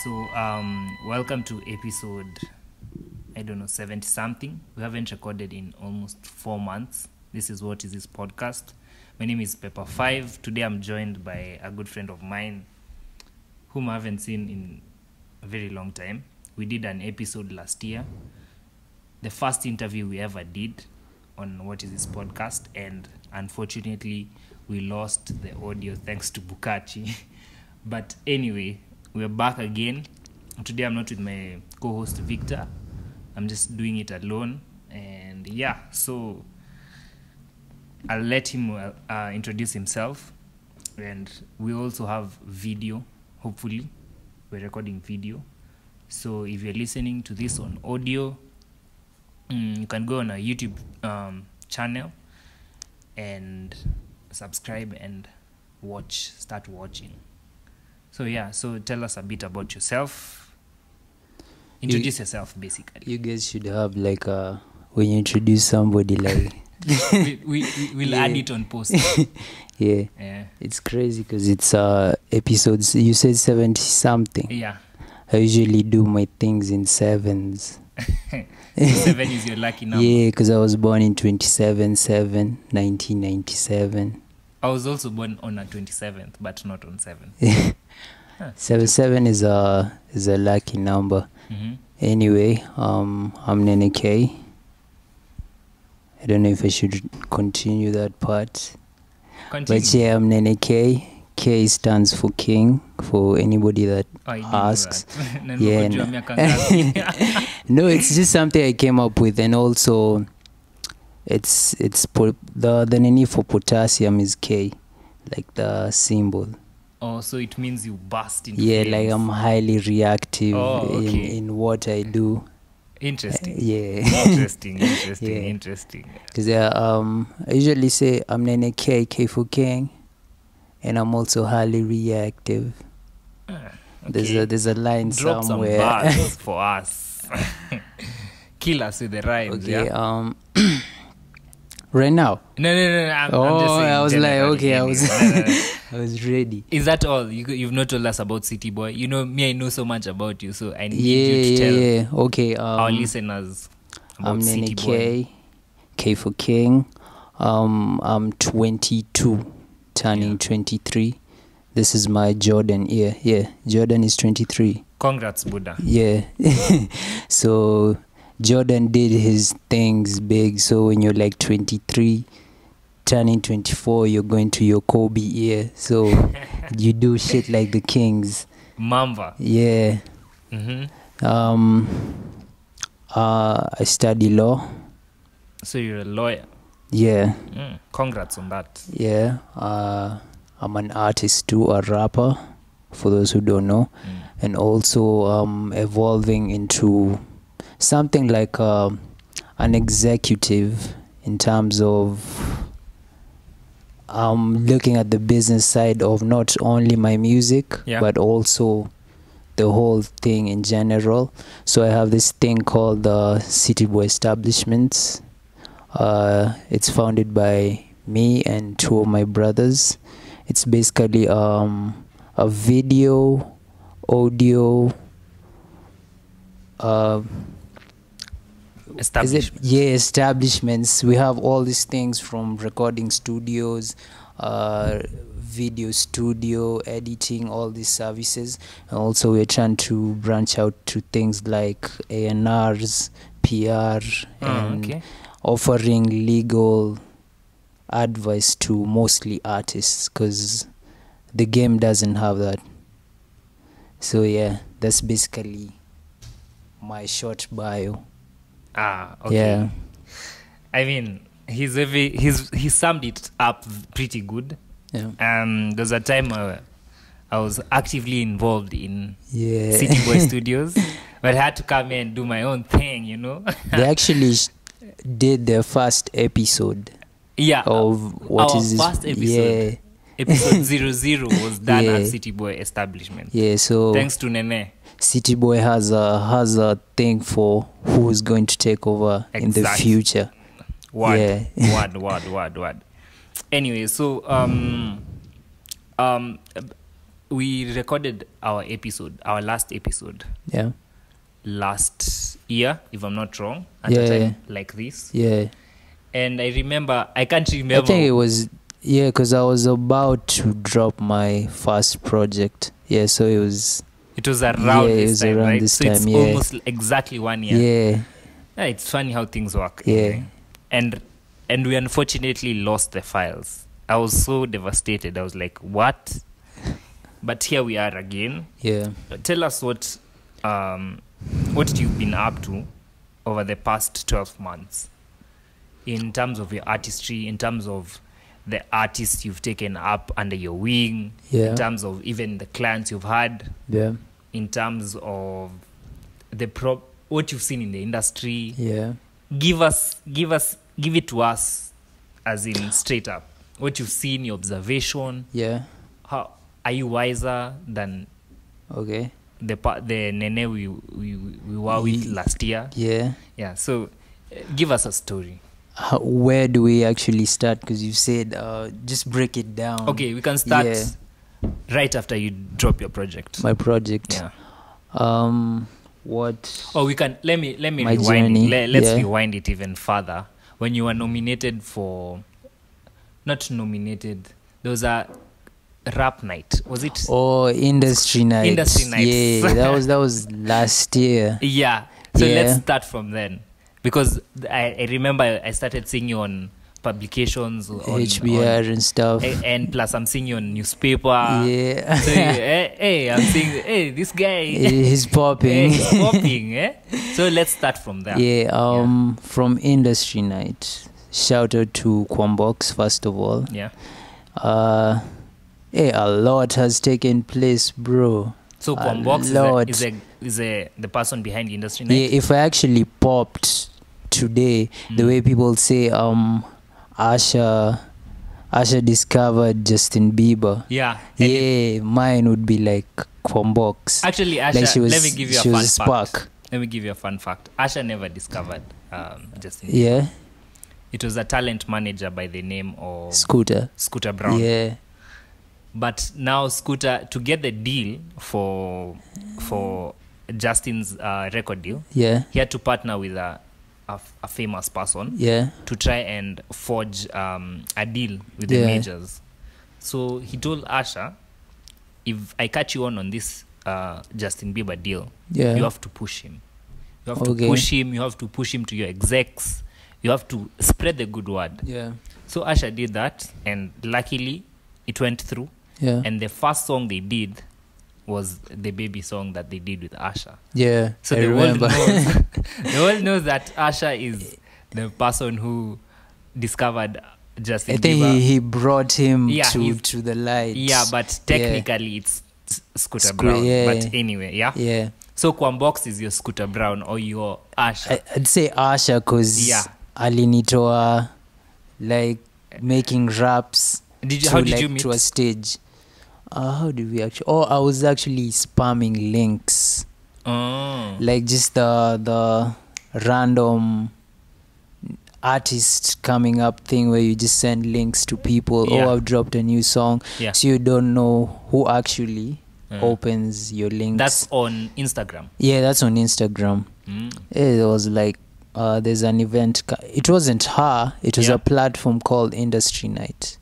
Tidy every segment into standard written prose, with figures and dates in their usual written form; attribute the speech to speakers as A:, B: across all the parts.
A: Welcome to episode, 70 something. We haven't recorded in almost 4 months. This is What Is This Podcast. My name is Pepper5. Today I'm joined by a good friend of mine whom I haven't seen in a very long time. We did an episode last year, the first interview we ever did on What Is This Podcast, and unfortunately we lost the audio thanks to Bukachi. But anyway, we're back again. Today I'm not with my co-host Victor. I'm just doing it alone. And so I'll let him introduce himself. And we also have video, hopefully. We're recording video. So if you're listening to this on audio, you can go on our YouTube channel and subscribe and start watching. So tell us a bit about yourself. Introduce yourself, basically.
B: You guys should have when you introduce somebody
A: we'll add it on post.
B: yeah. It's crazy because it's episodes. You said 70 something.
A: Yeah.
B: I usually do my things in sevens.
A: 7 is your lucky number.
B: Yeah, because I was born in 1997.
A: I was also born on a 27th, but not on 7th.
B: 7 is a lucky number.
A: Mm-hmm.
B: Anyway, I'm Nene K. I don't know if I should continue that part.
A: Continue.
B: But yeah, I'm Nene K. K stands for king, for anybody that asks.
A: Yeah.
B: No, it's just something I came up with, and also it's the Nene for potassium is K, like the symbol.
A: Oh, so it means you burst into
B: flames.
A: Like
B: I'm highly reactive
A: in
B: what I do.
A: Interesting. Interesting.
B: Because I usually say I'm Nene K, K for king, and I'm also highly reactive.
A: Okay.
B: There's a line
A: Drop
B: somewhere.
A: Some bars for us. Kill us with the rhymes.
B: Okay.
A: Yeah?
B: Right now.
A: No. I'm just saying.
B: I was like, okay,
A: No.
B: I was ready.
A: Is that all? You've not told us about City Boy. You know me. I know so much about you, so I need you to tell
B: Okay.
A: our listeners about
B: I'm
A: City
B: Nene
A: Boy.
B: K, K for king. I'm 22, turning 23. This is my Jordan year. Yeah, Jordan is 23.
A: Congrats, Buddha.
B: Yeah. So Jordan did his things big. So when you're like 23, turning 24, you're going to your Kobe year. So you do shit like the Kings.
A: Mamba.
B: Yeah.
A: Mm-hmm.
B: I study law.
A: So you're a lawyer.
B: Yeah.
A: Congrats on that.
B: Yeah. I'm an artist too, a rapper, for those who don't know. And also evolving into something like an executive in terms of looking at the business side of not only my music, but also the whole thing in general. So I have this thing called the City Boy Establishments. It's founded by me and 2 of my brothers. It's basically a video, audio, establishments. We have all these things from recording studios, video studio, editing, all these services. And also we're trying to branch out to things like A&Rs, PR, and offering legal advice to mostly artists, because the game doesn't have that. So yeah, that's basically my short bio.
A: Okay.
B: Yeah.
A: I mean, he summed it up pretty good.
B: Yeah.
A: There's a time I was actively involved in
B: City
A: Boy Studios, but I had to come here and do my own thing, you know.
B: They actually did their first episode.
A: Yeah.
B: Of what
A: our
B: is this?
A: First episode.
B: Yeah.
A: Episode 00 was done at City Boy Establishment.
B: Yeah. So
A: thanks to Nene.
B: City Boy has a thing for who is going to take over in the future.
A: Word. Anyway, so we recorded our last episode
B: Yeah.
A: last year, if I'm not wrong, at
B: Yeah,
A: a time
B: yeah.
A: like this.
B: Yeah.
A: And I can't
B: I
A: remember.
B: think it was, yeah, because I was about to drop my first project. Yeah, so it was
A: around
B: yeah, it
A: this
B: was
A: time,
B: around
A: right?
B: this
A: So it's
B: time, yeah.
A: almost exactly 1 year.
B: yeah.
A: Yeah, it's funny how things work.
B: Yeah.
A: Anyway. And we unfortunately lost the files. I was so devastated. I was like, what? But here we are again.
B: Yeah.
A: Tell us what you've been up to over the past 12 months in terms of your artistry, in terms of the artists you've taken up under your wing,
B: Yeah.
A: in terms of even the clients you've had,
B: Yeah.
A: in terms of what you've seen in the industry.
B: Yeah.
A: Give it to us, as in straight up. What you've seen, your observation.
B: Yeah.
A: How are you wiser than
B: Okay.
A: the Nene we were with last year?
B: Yeah.
A: Yeah. So, give us a story.
B: Where do we actually start? Because you said just break it down.
A: Okay, we can start
B: Yeah.
A: right after you drop your project.
B: My project.
A: Yeah.
B: What?
A: Oh, we can. Let me
B: My
A: rewind
B: journey,
A: it. Let's
B: yeah.
A: rewind it even further. When you were nominated for, not nominated. There was a rap night. Was it?
B: Oh, industry night.
A: Industry nights.
B: Yeah, that was last year.
A: Yeah. So
B: Yeah.
A: let's start from then, because I remember I started seeing you on publications on
B: HBR and stuff.
A: and plus I'm seeing you on newspaper.
B: Yeah.
A: So hey, I'm seeing this guy.
B: He's popping.
A: He's popping. So let's start from there.
B: Yeah. From industry night. Shout out to Kwambox first of all.
A: Yeah.
B: A lot has taken place, bro.
A: So
B: A
A: Kwambox
B: lot.
A: is the person behind the industry
B: Yeah,
A: night.
B: if I actually popped today, the way people say Asha discovered Justin Bieber.
A: Yeah. And
B: Yeah, mine would be like Kwambox.
A: actually, Asha,
B: Like she was,
A: let me give you a
B: she
A: fun
B: was a
A: fact.
B: spark.
A: Let me give you a fun fact. Asha never discovered Justin Bieber.
B: Yeah,
A: It was a talent manager by the name of
B: Scooter.
A: Scooter Brown.
B: Yeah,
A: But now Scooter, to get the deal for Justin's record deal,
B: yeah,
A: he had to partner with a famous person
B: yeah,
A: to try and forge a deal with the
B: Yeah.
A: majors. So he told Asha, if I catch you on this Justin Bieber deal,
B: yeah.
A: you have to push him. You have
B: Okay.
A: to push him. You have to push him to your execs. You have to spread the good word.
B: Yeah,
A: So Asha did that, and luckily it went through.
B: yeah,
A: And the first song they did was the baby song that they did with Asha.
B: yeah.
A: So
B: I
A: the world
B: remember.
A: knows, the world knows that Asha is the person who discovered Justin
B: I think
A: Bieber.
B: he brought him
A: Yeah, he-
B: to the light.
A: Yeah, but technically it's Scooter
B: Scoo-
A: Brown.
B: yeah.
A: But anyway, yeah.
B: Yeah,
A: So Kwambox is your Scooter Brown or your Asha.
B: I'd say Asha because
A: Yeah.
B: alinitoa like making raps
A: How did you
B: like
A: meet?
B: to a stage. How did we actually? Oh, I was actually spamming links,
A: Oh.
B: like just the random artist coming up thing where you just send links to people.
A: Yeah.
B: Oh, I've dropped a new song,
A: Yeah.
B: so you don't know who actually opens your links.
A: That's on Instagram.
B: Yeah, that's on Instagram. It was like there's an event. It wasn't her. It was
A: Yeah.
B: a platform called Industry Night.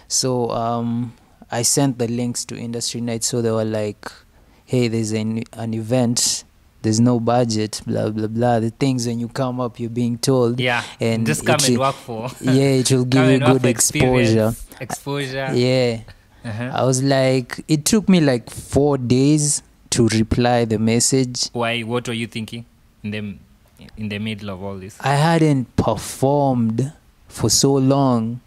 B: So I sent the links to Industry Night. So they were like, "Hey, there's an event. There's no budget. Blah blah blah. The things when you come up, you're being told.
A: Yeah.
B: And
A: just come
B: it
A: and
B: will-
A: work for.
B: Yeah, it will give
A: Come
B: you
A: and work
B: good
A: for
B: exposure.
A: Exposure.
B: Yeah."
A: Uh-huh.
B: I was like, it took me like 4 days to reply the message.
A: Why? What were you thinking in the middle of all this?
B: I hadn't performed for so long.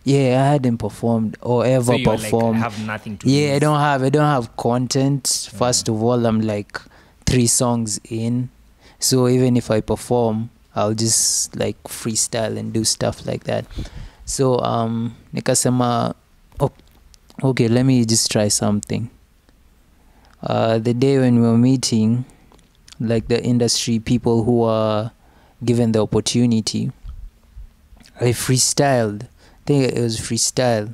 B: Yeah, I hadn't performed or ever
A: So you were
B: performed.
A: like, I have nothing to
B: Yeah,
A: lose.
B: I don't have content. First of all, I'm like 3 songs in. So even if I perform, I'll just like freestyle and do stuff like that. So nikasema, okay, let me just try something. The day when we were meeting, like the industry people who are given the opportunity, I freestyled. I think it was freestyle.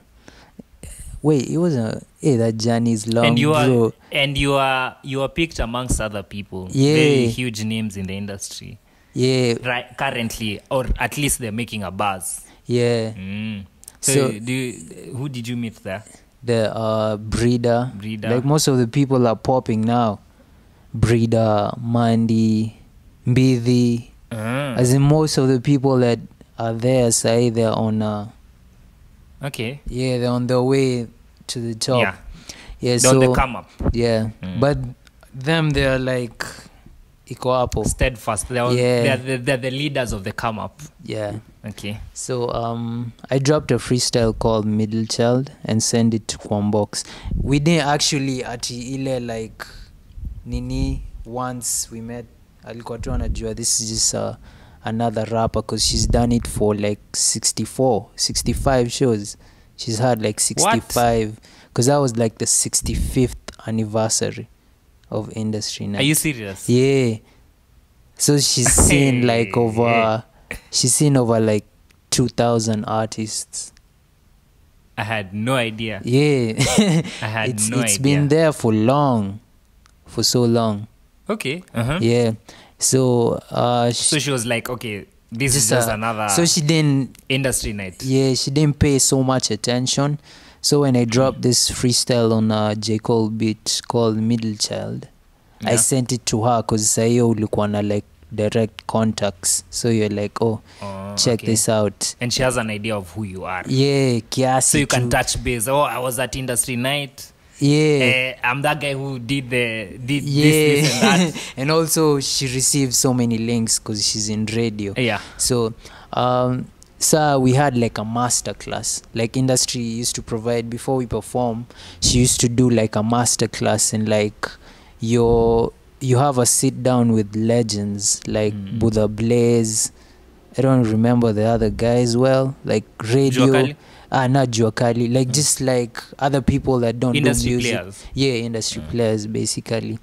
B: Wait, it wasn't. Hey, that journey is long, bro.
A: You are picked amongst other people.
B: Yeah.
A: Very huge names in the industry.
B: Yeah,
A: Right, currently, or at least they're making a buzz.
B: yeah.
A: So,
B: So-
A: who did you meet there?
B: The Breeder.
A: Breeder.
B: Like most of the people are popping now. Breeder, Mandy, Mbidi. As in most of the people that are there say they're on
A: Okay.
B: yeah, they're on their way to the top.
A: Yeah.
B: Yeah,
A: They're on
B: so
A: the come up.
B: yeah. But them, they're like iko hapo.
A: Steadfast.
B: Yeah.
A: They're the leaders of the come up.
B: Yeah.
A: Okay.
B: So I dropped a freestyle called Middle Child and sent it to Kwambox. We didn't actually ati ile like nini once we met alikuwa tu anajua this is just another rapper because she's done it for like 65 shows. She's had like 65 because that was like the 65th anniversary of Industry Night.
A: Are you serious?
B: Yeah. So she's seen like she's seen over like 2,000 artists.
A: I had no idea.
B: Yeah.
A: I had
B: it's
A: no idea.
B: been there for so long.
A: Okay. Uh-huh.
B: Yeah. So
A: So she was like, okay, this is just another
B: so she didn't
A: industry night.
B: yeah, she didn't pay so much attention. So when I dropped this freestyle on a J. Cole beat called Middle Child, I sent it to her because sayo ulikuwa na like direct contacts. So you're like, check this out.
A: And she has an idea of who you are.
B: Yeah, kiasi.
A: So you can touch base. Oh, I was at industry night.
B: Yeah.
A: I'm that guy who did this and that.
B: And also she received so many links because she's in radio.
A: Yeah.
B: So we had like a master class. Like industry used to provide before we perform. She used to do like a master class and like you have a sit down with legends like Buddha Blaze. I don't remember the other guys well. Like radio.
A: Juakali?
B: Not Juakali. Like just like other people that don't
A: Industry
B: do music.
A: players.
B: Yeah, industry players basically.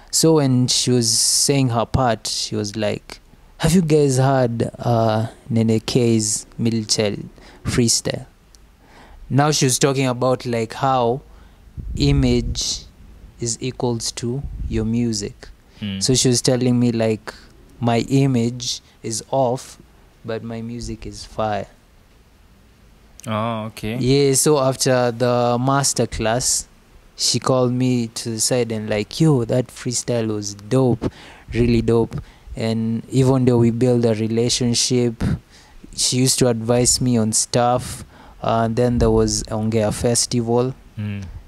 B: So when she was saying her part, she was like, have you guys heard Nene K's Middle Child freestyle? Now she was talking about like how image is equals to your music. So she was telling me like my image is off, but my music is fire.
A: Oh, okay.
B: Yeah, so after the master class, she called me to the side and like, yo, that freestyle was dope, really dope. And even though we built a relationship, she used to advise me on stuff. Then there was Ongea Festival.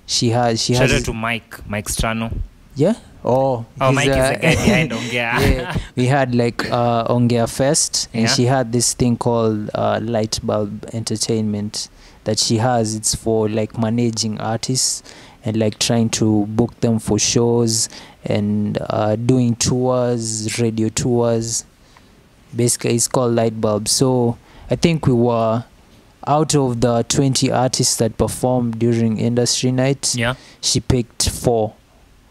B: She has
A: Shout out to Mike Strano.
B: Yeah.
A: Mike is the guy behind Ongea.
B: Yeah, we had like Ongea Fest, and she had this thing called Light Bulb Entertainment that she has. It's for like managing artists and like trying to book them for shows and doing tours, radio tours. Basically, it's called Light Bulb. So I think we were out of the 20 artists that performed during Industry Night.
A: Yeah.
B: She picked 4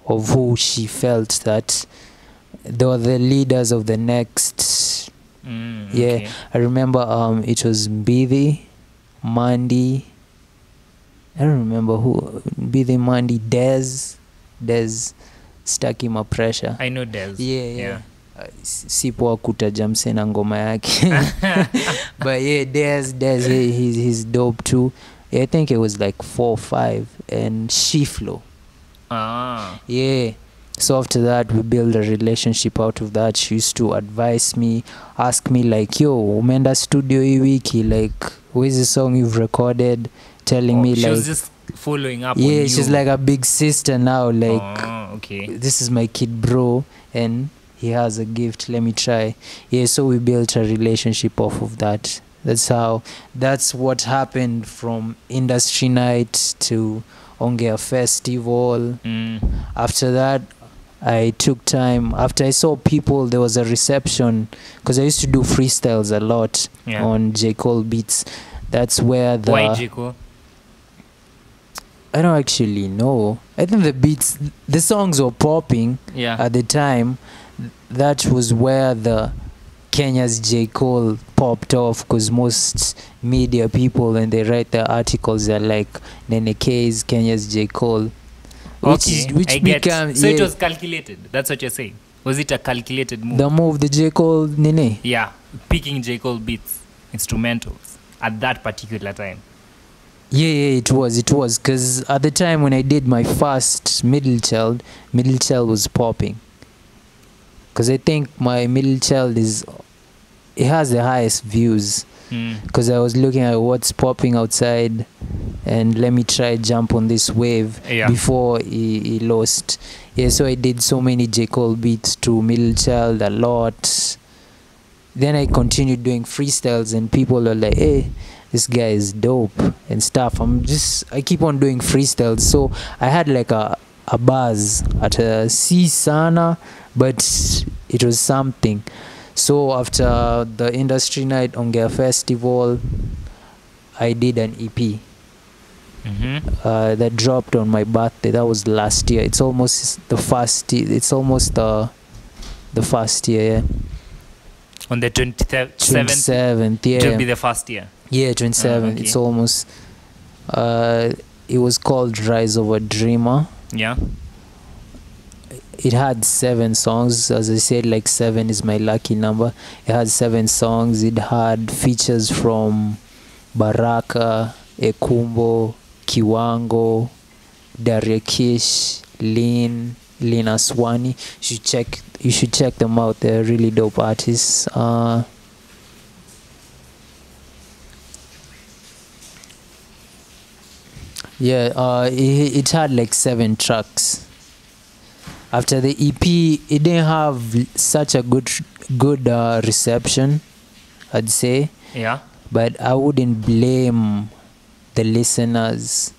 B: of who she felt that they were the leaders of the next.
A: Okay.
B: I remember it was Mbidi, Mandy. I don't remember who. Mbidi, Mandy, Dez Stuck in My Pressure.
A: I know Dez.
B: Yeah. Sipo kutaja mse na ngoma yake. But yeah, Dez he's dope too. Yeah, I think it was like 4 or 5. And Shiflo. Yeah. So after that, we built a relationship out of that. She used to advise me, ask me like, yo, umeenda studio hii wiki, like, where's the song you've recorded? Telling me
A: she
B: like,
A: was just following up on
B: yeah,
A: you.
B: she's like a big sister now. Like,
A: okay. This
B: is my kid bro, and he has a gift, let me try. Yeah, so we built a relationship off of that. That's what happened from Industry Night to Ongea Festival. After that, I took time. After I saw people, there was a reception, because I used to do freestyles a lot on J. Cole beats. That's where
A: Why J. Cole?
B: I don't actually know. I think the songs were popping at the time. That was where the Kenya's J. Cole popped off because most media people, when they write their articles, they're like, Nene K is Kenya's J. Cole.
A: Okay, I get.
B: Became,
A: So it was calculated. That's what you're saying. Was it a calculated move?
B: the move, the J. Cole Nene.
A: Yeah, picking J. Cole beats, instrumentals at that particular time.
B: Yeah, it was. Because at the time when I did my first Middle Child was popping. Because I think my Middle Child it has the highest views. Because I was looking at what's popping outside, and let me try jump on this wave before he lost. Yeah, so I did so many J. Cole beats to Middle Child a lot. Then I continued doing freestyles, and people are like, hey, this guy is dope and stuff. I keep on doing freestyles. So I had like a buzz at a C Sana, but it was something. So after the industry night Ongea Festival, I did an EP that dropped on my birthday. That was last year. It's almost the first year. It's almost the first year. Yeah.
A: On the
B: 27th, yeah.
A: It will be the first year.
B: Yeah, 27th.
A: Okay.
B: It's almost. It was called Rise of a Dreamer.
A: Yeah.
B: It had 7 songs. As I said, like 7 is my lucky number. It had 7 songs. It had features from Baraka, Ekumbo, Kiwango, Darekish, Lina Swani. You should check them out. They're really dope artists. It had like 7 tracks. After the EP, it didn't have such a good reception, I'd say.
A: Yeah.
B: But I wouldn't blame the listeners.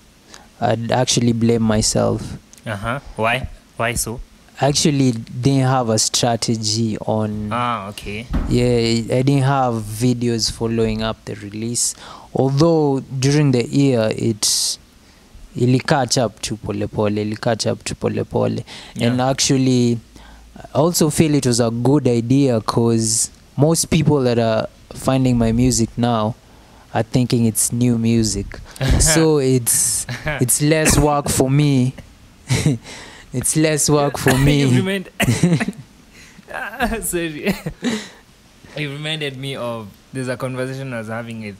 B: I'd actually blame myself.
A: Why? Why so?
B: Actually didn't have a strategy on.
A: Okay.
B: Yeah, I didn't have videos following up the release. Although during the year it'll catch up to pole pole.
A: Yeah.
B: And actually I also feel it was a good idea because most people that are finding my music now are thinking it's new music. So it's less work for me. It's less work for me.
A: Sorry. It reminded me of, there's a conversation I was having with,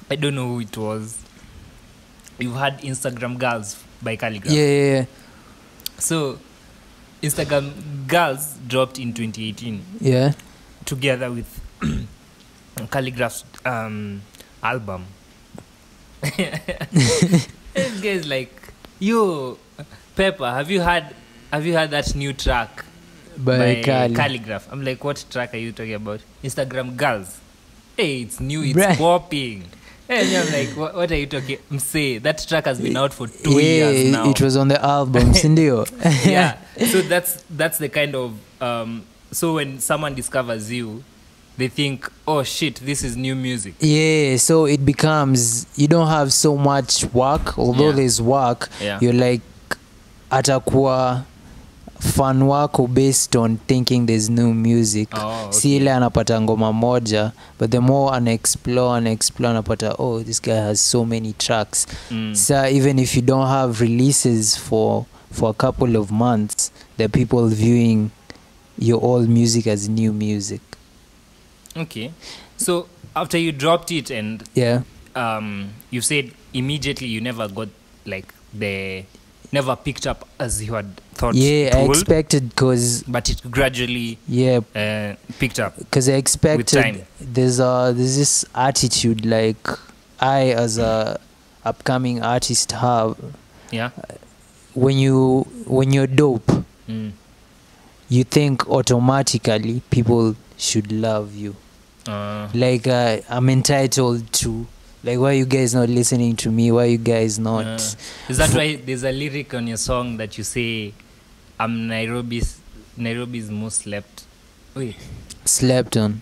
A: I don't know who it was. You've had Instagram Girls by Calligraph.
B: Yeah.
A: So Instagram Girls dropped in 2018.
B: Yeah.
A: Together with Calligraph's album. This guy's like, yo, Pepper, have you heard that new track by Calligraph? I'm like, what track are you talking about? Instagram Girls. Hey, it's new, it's popping. And I'm like, what are you talking? Say that track has been out for 2 years now.
B: It was on the album, Sindio.
A: Yeah. So that's the kind of so when someone discovers you, they think, oh shit, this is new music.
B: Yeah, so it becomes, you don't have so much work, although there's work. You're like atakuwa fan wako based on thinking there's new music. Si ile anapata ngoma moja, but the more explore anapata, oh, this guy has so many tracks. So even if you don't have releases for a couple of months, there are people viewing your old music as new music.
A: Okay. So after you dropped it and you said immediately you never got like never picked up as you had thought.
B: Yeah, I expected
A: but it gradually picked up.
B: Because I expected
A: with time.
B: There's this attitude like I as a upcoming artist have.
A: Yeah.
B: When you're dope, you think automatically people should love you. Like I'm entitled to. Like, why are you guys not listening to me? Why are you guys not?
A: Is that why there's a lyric on your song that you say, I'm Nairobi's most slept? Wait.
B: Slept on.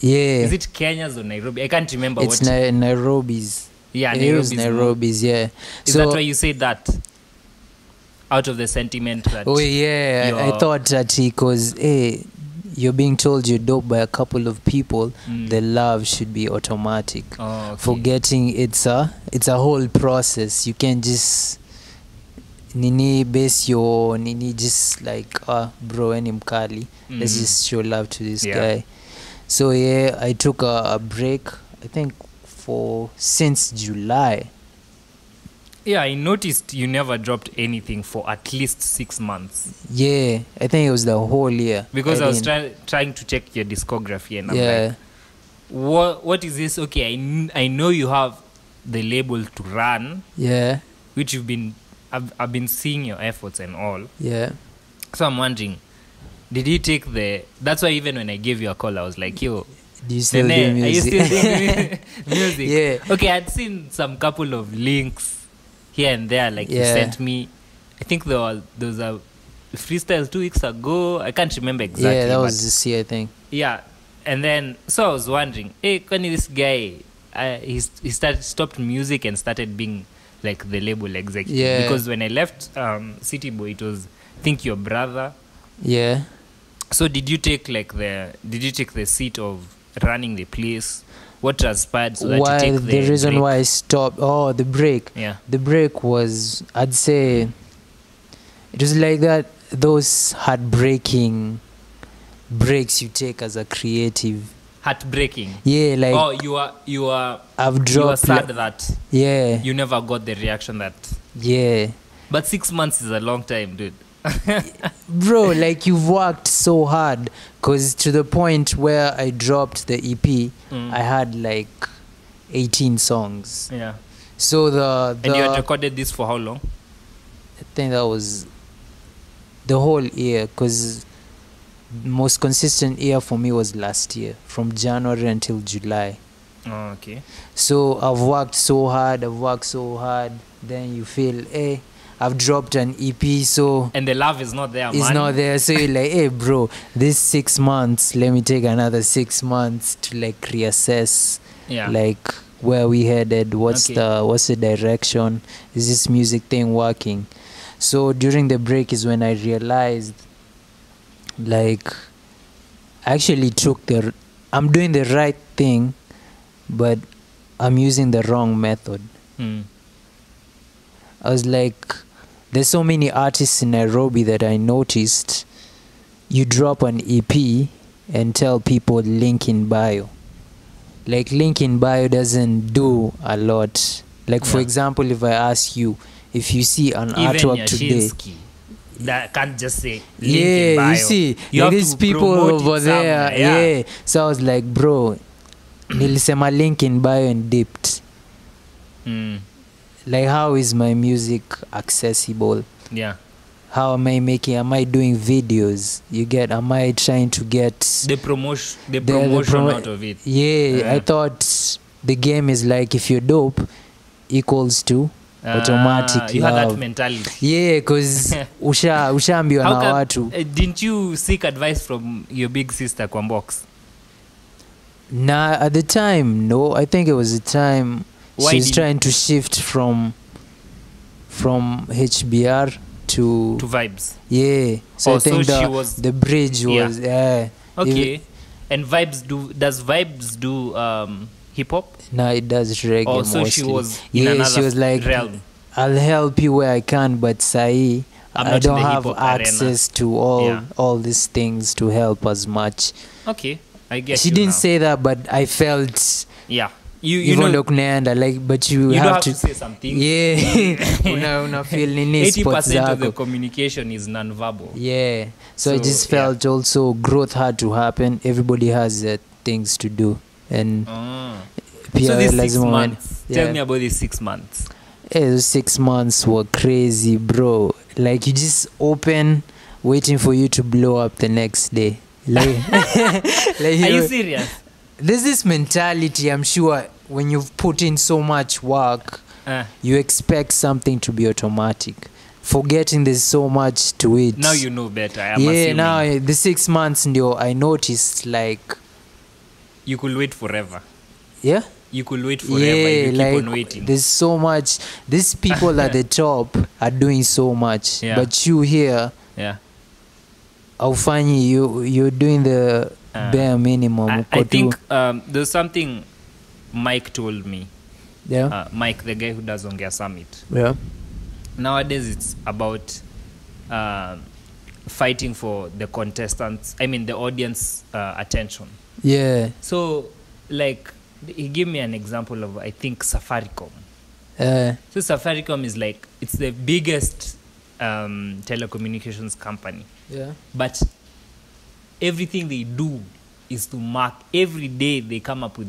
A: Yeah. Is it Kenya's or Nairobi? I can't remember.
B: It's Nairobi's.
A: Yeah,
B: Nairobi's, yeah.
A: Is that why you say that? Out of the sentiment that...
B: Oh, yeah. I thought that because, you're being told you're dope by a couple of people, the love should be automatic.
A: Oh, okay.
B: Forgetting it's a whole process. You can't just base your just like bro any mkali. Let's just show love to this guy. So yeah, I took a break, I think since July.
A: Yeah, I noticed you never dropped anything for at least 6 months.
B: Yeah, I think it was the whole year.
A: Because I was trying to check your discography, and I'm like, what is this? Okay, I know you have the label to run.
B: Yeah.
A: Which I've been seeing your efforts and all.
B: Yeah.
A: So I'm wondering, did you take that's why even when I gave you a call, I was like, yo,
B: do you still do music?
A: Are you still doing music?
B: Yeah.
A: Okay, I'd seen some couple of links here and there, like you sent me. I think there was a freestyle 2 weeks ago. I can't remember exactly.
B: Yeah, that was this year, I think.
A: Yeah, and then so I was wondering, hey, when this guy, he stopped music and started being like the label executive.
B: Yeah.
A: Because when I left City Boy, it was I think your brother.
B: Yeah.
A: So did you take the seat of running the place? What transpired so that you take the
B: reason
A: break?
B: why I stopped? Oh, the break.
A: Yeah.
B: The break was, I'd say, it was like that. Those heartbreaking breaks you take as a creative.
A: Heartbreaking.
B: Yeah, like.
A: Oh, you are.
B: I've dropped.
A: You are sad that.
B: Yeah.
A: You never got the reaction that.
B: Yeah.
A: But 6 months is a long time, dude.
B: Bro, like you've worked so hard, because to the point where I dropped the EP, I had like 18 songs.
A: Yeah.
B: So
A: and you had recorded this for how long?
B: I think that was the whole year, because most consistent year for me was last year, from January until July.
A: Oh, okay.
B: So I've worked so hard, then you feel, hey, I've dropped an EP, so...
A: And the love is not there,
B: it's
A: man.
B: not there, so you're like, hey, bro, this 6 months, let me take another 6 months to, like, reassess, like, where we headed, what's the direction, is this music thing working? So during the break is when I realized, like, I actually I'm doing the right thing, but I'm using the wrong method. I was like, there's so many artists in Nairobi that I noticed. You drop an EP and tell people link in bio. Like, link in bio doesn't do a lot. Like, for example, if I ask you, if you see an artwork today,
A: that can't just say link in bio.
B: You see,
A: you have
B: these
A: to
B: people over there. Yeah. So I was like, bro, nilisema link in bio and dipped. Like, how is my music accessible?
A: Yeah.
B: How am I doing videos? Am I trying to get
A: the promotion out of it?
B: Yeah, I thought the game is like, if you're dope, equals to automatic
A: you
B: love.
A: had that mentality.
B: Yeah, because ushaambiwa na watu.
A: Didn't you seek advice from your big sister Kwambox?
B: Nah, at the time, no. I think it was the time she's trying to shift from HBR to
A: Vibes.
B: Yeah. So I think the bridge was
A: okay. And does Vibes do hip hop?
B: No, it does reggae mostly.
A: So she was in another
B: she was like,
A: realm.
B: I'll help you where I can, but Sai, I don't have access to all these things to help as much.
A: Okay, I guess
B: she didn't say that, but I felt you know like, but you have to
A: say something.
B: Yeah. una feel nini
A: 80% of the communication is non-verbal.
B: Yeah. So I just felt also growth had to happen. Everybody has things to do, and
A: so these 6 months. Tell me about these 6 months.
B: Those 6 months were crazy, bro. Like, you just open, waiting for you to blow up the next day. Like,
A: are you serious?
B: There's this mentality, I'm sure, when you've put in so much work, you expect something to be automatic, forgetting there's so much to it.
A: Now you know better, I'm assuming.
B: Now the 6 months, I noticed, like...
A: You could wait forever.
B: Yeah?
A: You could wait forever if you keep on waiting.
B: There's so much. These people at the top are doing so much. But you here... Aufanyi, you're doing the bare minimum.
A: I think there's something Mike told me.
B: Yeah.
A: Mike, the guy who does Ongea Summit.
B: Yeah.
A: Nowadays, it's about fighting for the contestants. I mean, the audience attention.
B: Yeah.
A: So, like, he gave me an example of, I think, Safaricom.
B: So
A: Safaricom is like, it's the biggest telecommunications company.
B: Yeah.
A: But everything they do is to mark. Every day they come up with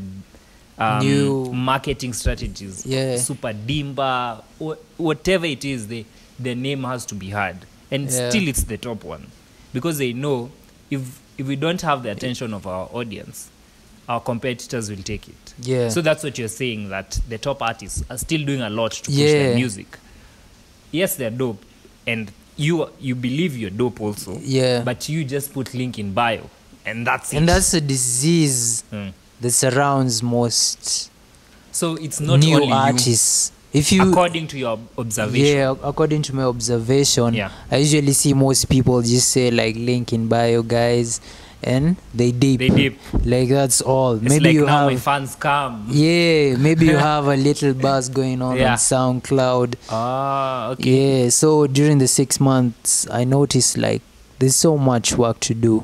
A: new marketing strategies.
B: Yeah.
A: Super Dimba, whatever it is, their name has to be heard. And still it's the top one. Because they know if we don't have the attention of our audience, our competitors will take it.
B: Yeah.
A: So that's what you're saying, that the top artists are still doing a lot to push their music. Yes, they're dope. And you believe you're dope also.
B: Yeah.
A: But you just put link in bio. And that's it.
B: And that's a disease that surrounds most
A: so it's not
B: new
A: only
B: artists.
A: According to your observation.
B: Yeah, according to my observation, I usually see most people just say like link in bio, guys, and they dip. Like that's all.
A: It's
B: maybe
A: like
B: you
A: now
B: have
A: my fans come.
B: Yeah, maybe you have a little buzz going on SoundCloud.
A: Okay.
B: Yeah, so during the 6 months I noticed like there's so much work to do.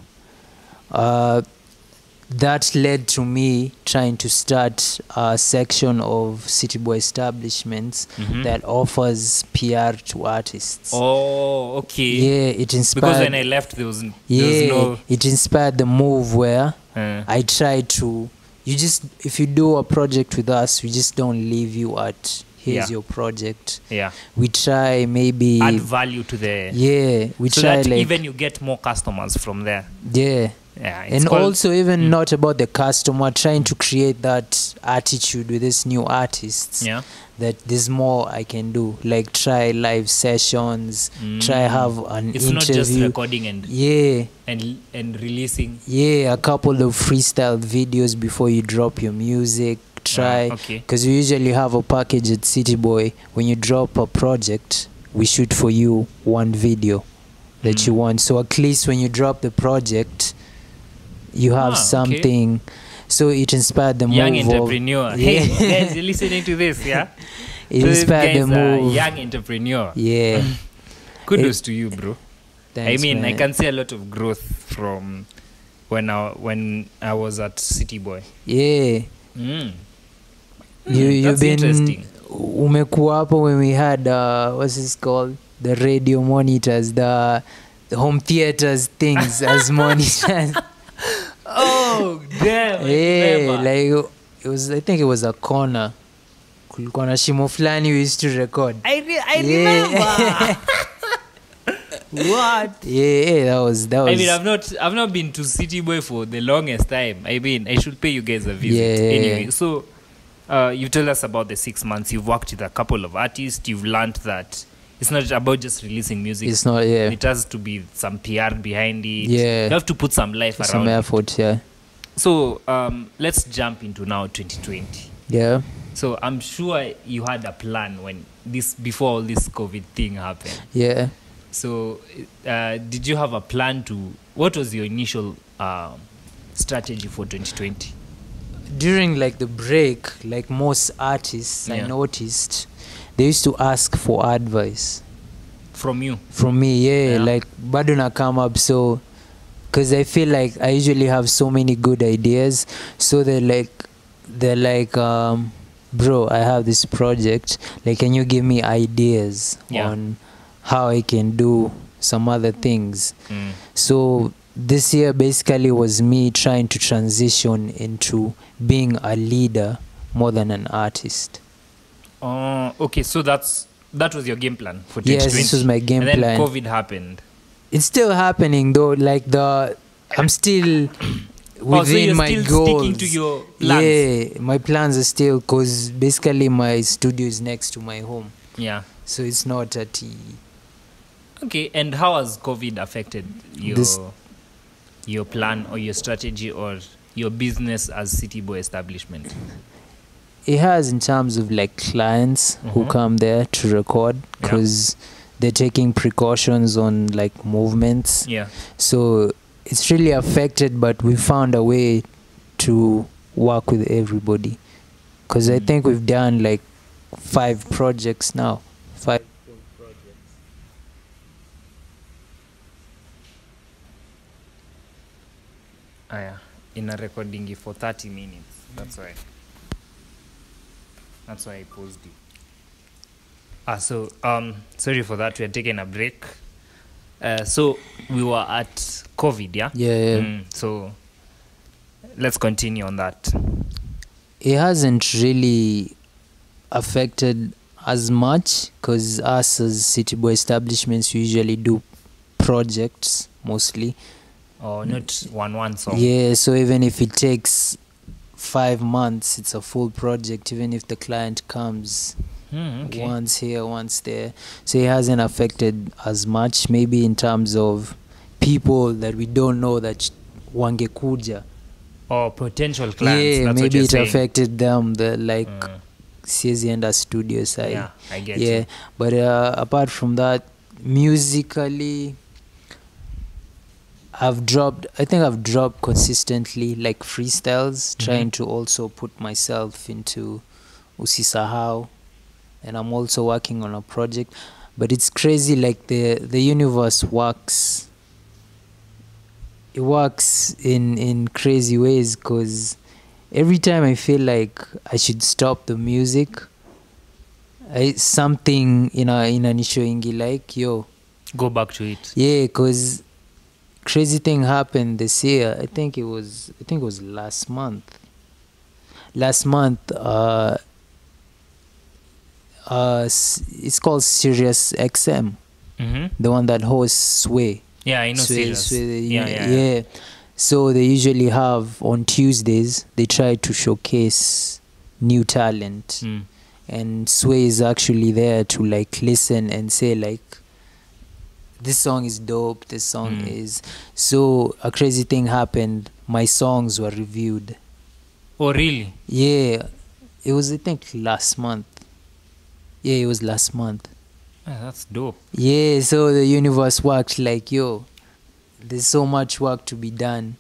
B: That led to me trying to start a section of City Boy establishments that offers PR to artists.
A: Oh, okay.
B: Yeah, it inspired.
A: Because when I left, there was no.
B: It inspired the move where I try to. If you do a project with us, we just don't leave you at here's your project.
A: Yeah.
B: We try maybe
A: add value to the.
B: Yeah, we
A: so
B: try
A: that
B: like
A: even you get more customers from there.
B: Yeah.
A: Yeah,
B: and also even not about the customer, trying to create that attitude with these new artists that there's more I can do, like try live sessions, try have an
A: it's
B: interview.
A: Not just recording and releasing
B: a couple of freestyle videos before you drop your music. Try because we usually have a package at City Boy. When you drop a project, we shoot for you one video that you want, so at least when you drop the project you have something. So it inspired the
A: young
B: move
A: entrepreneur. Hey guys, you're listening to this, yeah?
B: It inspired the move.
A: Young entrepreneur.
B: Yeah.
A: Kudos to you, bro.
B: Thanks,
A: I mean,
B: man.
A: I can see a lot of growth from when I was at City Boy.
B: Yeah. You've been
A: interesting.
B: Umekuwa hapo when we had what's this called, the radio monitors, the home theaters things as monitors.
A: Oh damn!
B: Yeah, like it was. I think it was a corner. Kulikuwa na shimo fulani we used to record.
A: I remember. What?
B: Yeah, that was.
A: I mean, I've not been to City Boy for the longest time. I mean, I should pay you guys a visit. Anyway, so you told us about the 6 months. You've worked with a couple of artists. You've learned that it's not about just releasing music.
B: It's not. Yeah.
A: It has to be some PR behind it.
B: Yeah.
A: You have to put some life around
B: some effort.
A: it.
B: Yeah.
A: So let's jump into now 2020.
B: Yeah.
A: So I'm sure you had a plan before all this COVID thing happened.
B: Yeah.
A: So did you have a plan what was your initial strategy for 2020?
B: During like the break, like most artists, I noticed they used to ask for advice
A: from you.
B: From me, like bado na come up, so because I feel like I usually have so many good ideas, so they're like bro, I have this project, like can you give me ideas on how I can do some other things. So this year basically was me trying to transition into being a leader more than an artist.
A: Okay, so that was your game plan for 2020.
B: Yes, this was my game plan.
A: And then COVID happened.
B: It's still happening though. Like I'm still within my
A: still
B: goals.
A: Sticking to your plans.
B: Yeah, my plans are still, because basically my studio is next to my home. Yeah. So it's not at.
A: Okay, and how has COVID affected your plan or your strategy or your business as City Boy establishment?
B: It has, in terms of like clients who come there to record, because they're taking precautions on like movements.
A: Yeah.
B: So it's really affected, but we found a way to work with everybody. Because I think we've done like 5 projects now. 5 full projects.
A: Yeah. In a recording for 30 minutes. That's why I paused you. So sorry for that. We are taking a break. So we were at COVID, yeah?
B: Yeah.
A: So let's continue on that.
B: It hasn't really affected as much because us as City Boy establishments usually do projects mostly.
A: Oh, not one song.
B: Yeah, so even if it takes 5 months, it's a full project, even if the client comes
A: Okay.
B: once here, once there. So it hasn't affected as much, maybe in terms of people that we don't know that wangekuja.
A: Or potential clients.
B: Yeah,
A: That's what
B: maybe
A: you're
B: it
A: saying.
B: affected them, the like siezi enda studio side.
A: Yeah, I get
B: Yeah,
A: you.
B: but apart from that, musically, I think I've dropped consistently like freestyles, trying to also put myself into Usisahau, and I'm also working on a project. But it's crazy, like the universe works. It works in crazy ways, because every time I feel like I should stop the music, something inanishoingi like, yo,
A: Go back to it.
B: yeah, because crazy thing happened this year. I think it was last month. It's called Sirius XM, the one that hosts Sway.
A: Yeah, I know. Serious.
B: Yeah. So they usually have on Tuesdays, they try to showcase new talent, and Sway is actually there to like listen and say like, this song is dope, this song is. So a crazy thing happened. My songs were reviewed.
A: Oh, really?
B: Yeah, it was, I think, last month. Yeah, it was last month.
A: That's dope.
B: Yeah, so the universe worked like, yo, there's so much work to be done.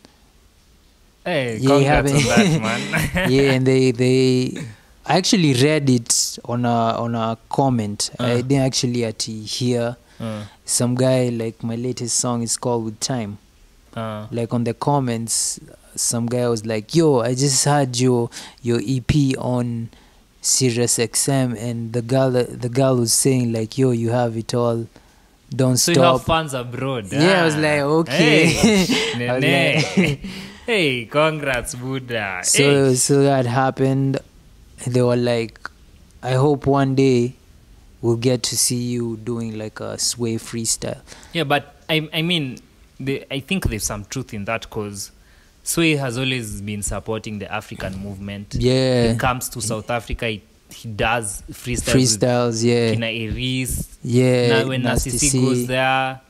A: Hey, congrats on that, man.
B: Yeah, and they I actually read it on a comment. I didn't actually hear. Some guy, like, my latest song is called With Time. Like on the comments, some guy was like, yo, I just heard your EP on Sirius XM, and the girl was saying like, yo, you have it all, don't
A: so
B: stop.
A: You have fans abroad.
B: Yeah, I was like, okay.
A: Hey,
B: I was
A: Nene.
B: like,
A: Hey, congrats, Buddha.
B: so that happened. They were like, I hope one day we'll get to see you doing like a Sway freestyle.
A: Yeah, but I mean, I think there's some truth in that, because Sway has always been supporting the African movement.
B: Yeah.
A: When it comes to South Africa, he does
B: freestyles, yeah.
A: Kina Eris.
B: Yeah.
A: Now when Nasisi goes there,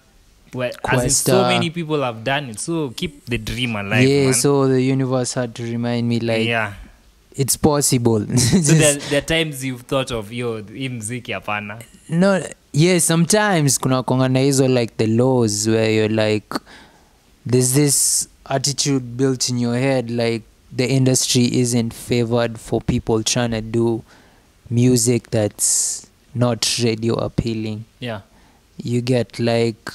A: well, as in so many people have done it. So keep the dream alive,
B: yeah,
A: man.
B: So the universe had to remind me like,
A: yeah,
B: it's possible.
A: So there are times you've thought of, yo, hii mziki hapana.
B: No, yeah, sometimes kuna kongana hizo like the laws where you're like, there's this attitude built in your head like the industry isn't favored for people trying to do music that's not radio appealing.
A: Yeah.
B: You get like,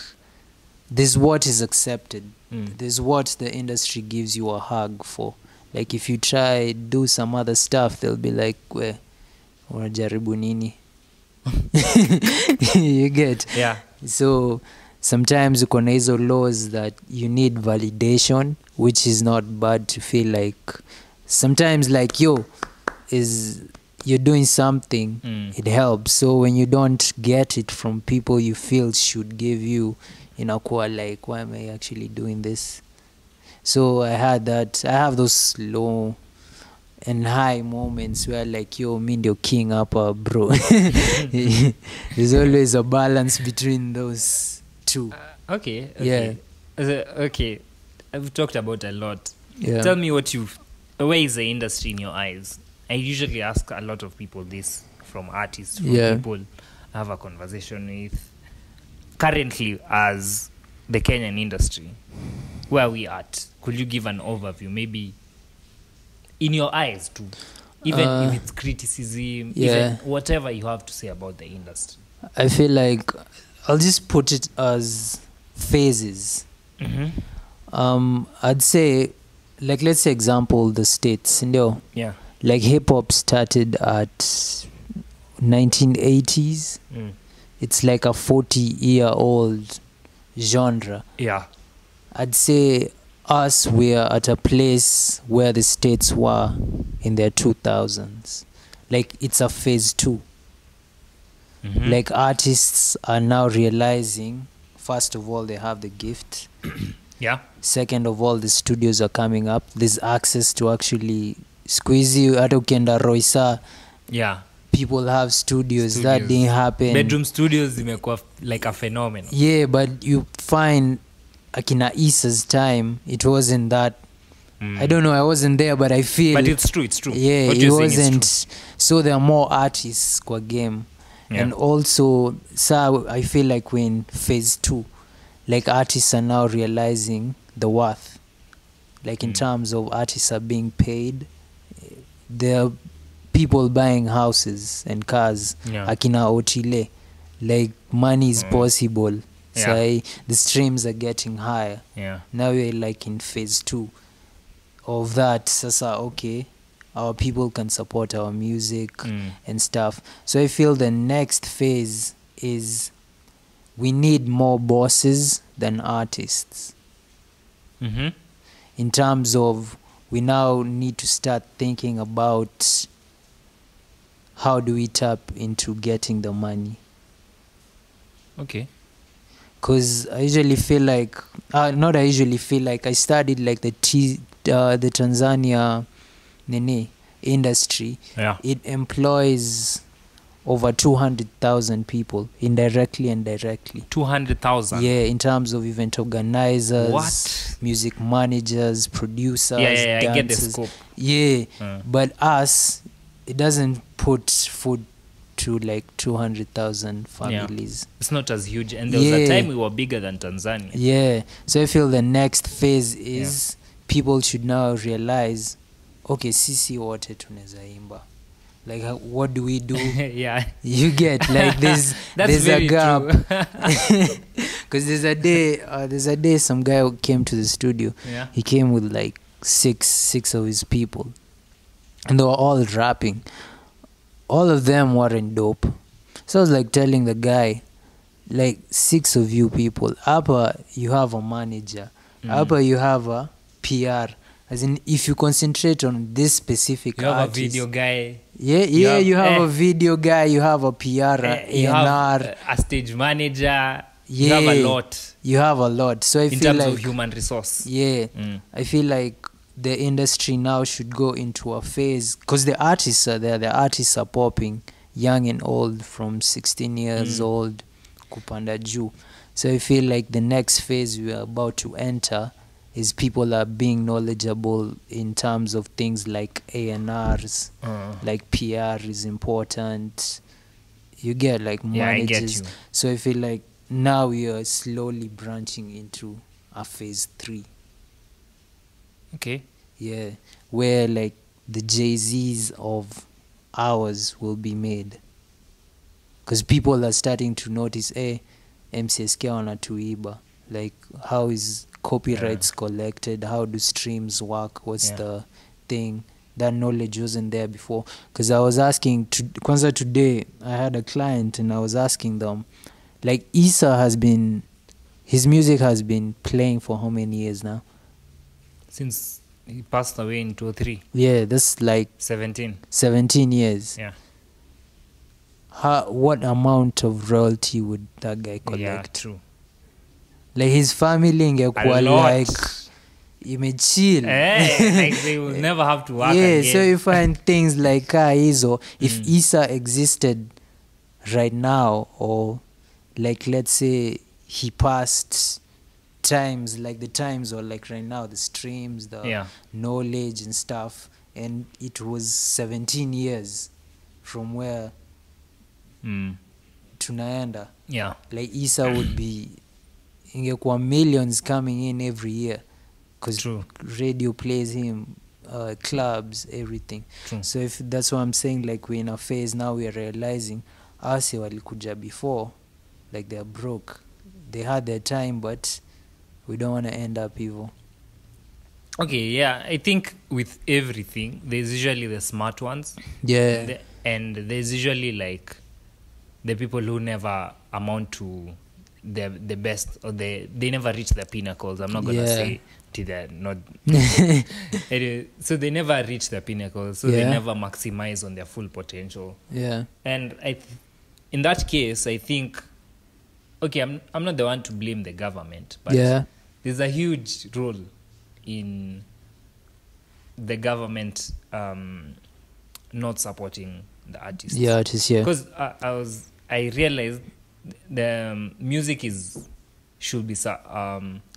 B: this what is accepted. This what the industry gives you a hug for. Like if you try do some other stuff, they'll be like, we unajaribu nini? You get?
A: Yeah.
B: So sometimes uko na hizo laws that you need validation, which is not bad to feel like. Sometimes like, yo, you're doing something, it helps. So when you don't get it from people you feel should give you, inakuwa like, why am I actually doing this? So I had that. I have those low and high moments where like, yo, me ndio king hapa, bro. There's always a balance between those two.
A: Okay.
B: Yeah.
A: Okay. I've talked about a lot.
B: Yeah.
A: Tell me where is the industry in your eyes? I usually ask a lot of people this, from artists, from people I have a conversation with. currently as the Kenyan industry, where are we at? Could you give an overview, maybe in your eyes too, even if it's criticism, even whatever you have to say about the industry?
B: I feel like I'll just put it as phases. I'd say, like, let's say example, the States,
A: yeah,
B: like hip hop started at 1980s. It's like a 40-year-old genre.
A: Yeah,
B: I'd say us, we're at a place where the States were in their 2000s. Like, it's a phase 2. Like, artists are now realizing, first of all, they have the gift.
A: yeah.
B: Second of all, the studios are coming up. There's access to actually squeeze you. Hata ukienda Roysa,
A: Yeah,
B: people have studios. That didn't happen.
A: Bedroom studios zimekuwa like a phenomenon.
B: Yeah, but you find Akina Issa's time, it wasn't that. I don't know, I wasn't there, but I feel.
A: But it's true.
B: Yeah,
A: What
B: it
A: you're saying is
B: wasn't. So there are more artists kwa game.
A: Yeah.
B: And also, so I feel like we're in phase 2. Like, artists are now realizing the worth. Like, in terms of artists are being paid. There are people buying houses and cars.
A: Yeah.
B: Akina Otile. Like, money is possible.
A: Yeah.
B: So the streams are getting higher.
A: Yeah.
B: Now we're like in phase 2 of that. Sasa, okay, our people can support our music and stuff. So I feel the next phase is we need more bosses than artists. In terms of, we now need to start thinking about how do we tap into getting the money.
A: Okay.
B: Because I usually feel like, I studied like the Tanzania Nene industry.
A: Yeah.
B: It employs over 200,000 people, indirectly and directly.
A: 200,000.
B: Yeah, in terms of event organizers,
A: What?
B: music managers, producers,
A: Yeah,
B: dancers.
A: I get the scope.
B: Yeah, but us, it doesn't put food to like 200,000 families.
A: It's not as huge, and there was a time we were bigger than Tanzania.
B: Yeah, so I feel the next phase is people should now realize, okay, sisi wote tunaweza imba. Like, what do we do?
A: Yeah,
B: You get, like, there's
A: very
B: a gap.
A: true.
B: Because there's a day some guy came to the studio.
A: Yeah.
B: He came with like six of his people, and they were all rapping. All of them weren't dope. So I was like telling the guy, like, 6 of you people, Upper you have a manager, Upper you have a PR. As in, if you concentrate on this specific
A: You have
B: artist,
A: a video guy.
B: you have a video guy, you have a PR,
A: You have
B: A&R,
A: a stage manager. You have a lot
B: You have a lot. So I
A: in
B: feel
A: terms
B: like
A: of human resource.
B: Yeah, I feel like the industry now should go into a phase, because the artists are there. The artists are popping, young and old, from 16 years old, kupanda juu. So I feel like the next phase we are about to enter is people are being knowledgeable in terms of things like A&Rs, like PR is important. You get, like, managers.
A: I get you.
B: So I feel like now we are slowly branching into a phase 3.
A: Okay.
B: Yeah, where like the Jay-Z's of ours will be made. Because people are starting to notice, MCSK wanatuiba. Like, how is copyrights collected? How do streams work? What's the thing? That knowledge wasn't there before. Because I was asking, Kwanzaa today, I had a client and I was asking them, like, his music has been playing for how many years now?
A: Since he passed away in 2003.
B: Yeah, that's like
A: 17
B: years.
A: Yeah.
B: What amount of royalty would that guy collect?
A: Yeah, true.
B: Like, his family ingekuwa like imechill.
A: Like they will never have to work again.
B: So you find things like hizo. If Issa existed right now, or like, let's say he passed times, like the times, or like right now, the streams, the knowledge and stuff, and it was 17 years from where tunaenda
A: Yeah.
B: like Isa would be ingekuwa millions coming in every year because
A: True.
B: radio plays him, clubs, everything.
A: True.
B: So if that's what I'm saying, like we're in a phase now, we are realizing ase walikuja before, like they're broke, they had their time, but we don't want to end up evil.
A: Okay, yeah, I think with everything there's usually the smart ones,
B: Yeah.
A: and there's usually like the people who never amount to the best, or they never reach the pinnacles. I'm not gonna
B: Yeah.
A: say to the not anyway, so they never reach the pinnacles, so they
B: Yeah.
A: never maximize on their full potential.
B: Yeah.
A: And in that case, I think, okay, I'm not the one to blame the government, but
B: Yeah.
A: there's a huge role in the government not supporting the artists.
B: Yeah, it is, yeah.
A: Because I realized the music should be